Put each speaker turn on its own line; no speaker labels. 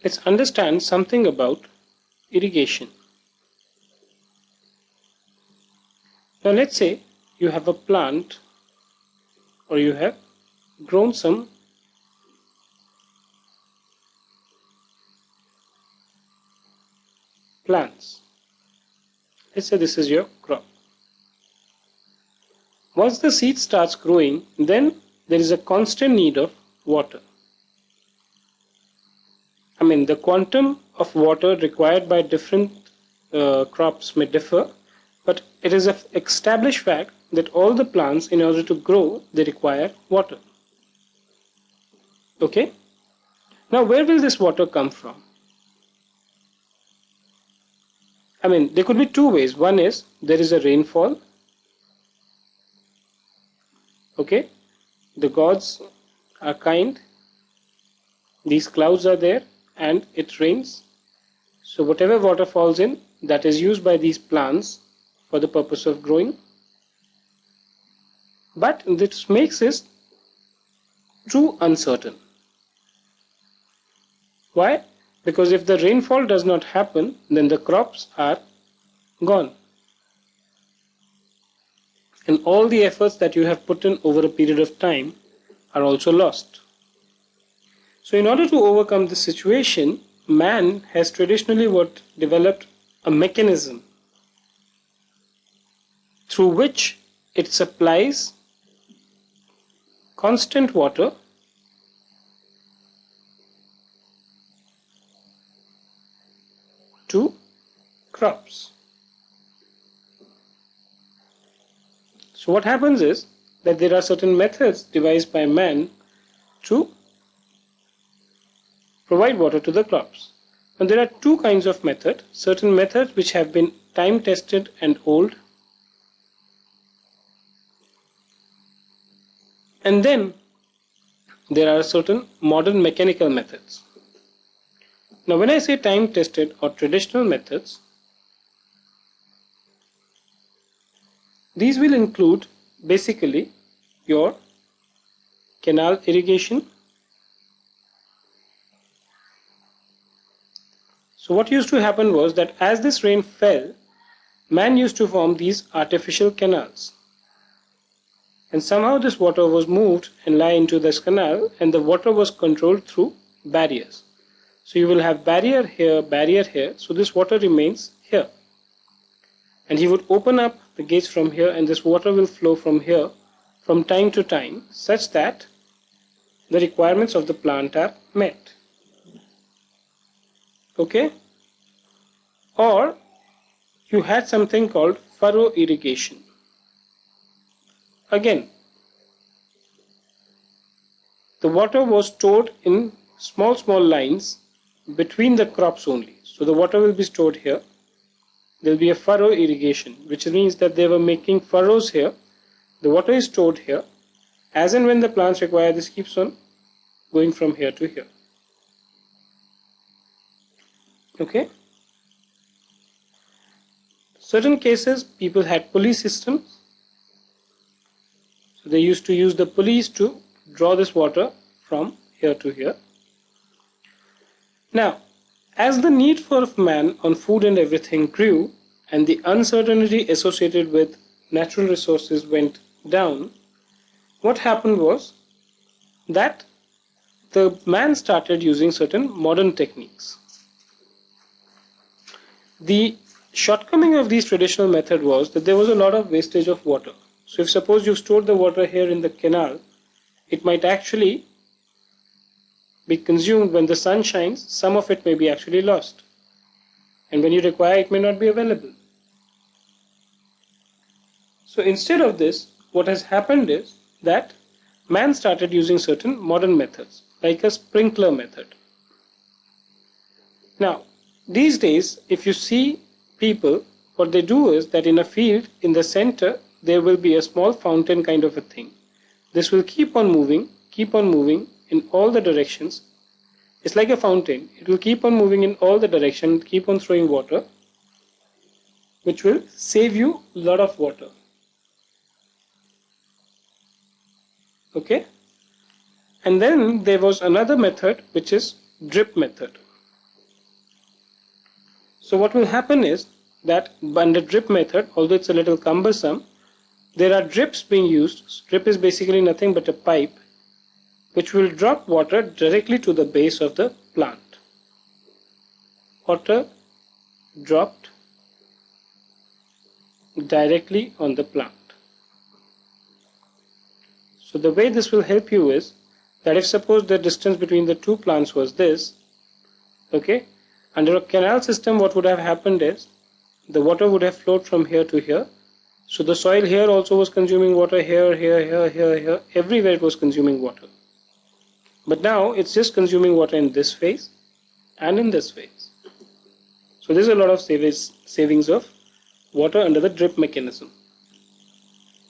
let's understand something about irrigation. Now let's say you have a plant, or you have grown some plants. Let's say this is your crop. Once the seed starts growing, then there is a constant need of water. The quantum of water required by different crops may differ, but it is an established fact that all the plants, in order to grow, they require water. Okay? Now, where will this water come from? There could be two ways. One is there is a rainfall. Okay? The gods are kind. These clouds are there and it rains. So whatever water falls in, that is used by these plants for the purpose of growing. But this makes it too uncertain. Why? Because if the rainfall does not happen, then the crops are gone. And all the efforts that you have put in over a period of time are also lost. So in order to overcome this situation, man has traditionally developed a mechanism through which it supplies constant water to crops. So what happens is that there are certain methods devised by man to provide water to the crops. And there are two kinds of methods. Certain methods which have been time tested and old, and then there are certain modern mechanical methods. Now when I say time tested or traditional methods, these will include basically your canal irrigation. So what used to happen was that as this rain fell, man used to form these artificial canals. And somehow this water was moved and lie into this canal, and the water was controlled through barriers. So you will have barrier here, so this water remains here. And he would open up the gates from here, and this water will flow from here from time to time, such that the requirements of the plant are met. Okay? Or you had something called furrow irrigation. Again, the water was stored in small lines between the crops only. So the water will be stored here. There will be a furrow irrigation, which means that they were making furrows here. The water is stored here. As and when the plants require, this keeps on going from here to here. Okay? Certain cases, people had pulley systems. So they used to use the pulleys to draw this water from here to here. Now, as the need for man on food and everything grew, and the uncertainty associated with natural resources went down, what happened was that the man started using certain modern techniques. The shortcoming of these traditional methods was that there was a lot of wastage of water. So if suppose you stored the water here in the canal, it might actually be consumed when the sun shines. Some of it may be actually lost, and when you require, it may not be available. So instead of this, what has happened is that man started using certain modern methods, like a sprinkler method. Now, these days, if you see people, what they do is that in a field, in the center, there will be a small fountain kind of a thing. This will keep on moving in all the directions. It's like a fountain. It will keep on moving in all the directions, keep on throwing water, which will save you a lot of water. Okay? And then there was another method, which is drip method. So what will happen is that under drip method, although it's a little cumbersome, there are drips being used. Drip is basically nothing but a pipe which will drop water directly to the base of the plant. Water dropped directly on the plant. So the way this will help you is that if suppose the distance between the two plants was this, okay, under a canal system what would have happened is the water would have flowed from here to here. So the soil here also was consuming water, here, everywhere it was consuming water. But now it's just consuming water in this phase and in this phase. So there's a lot of savings of water under the drip mechanism.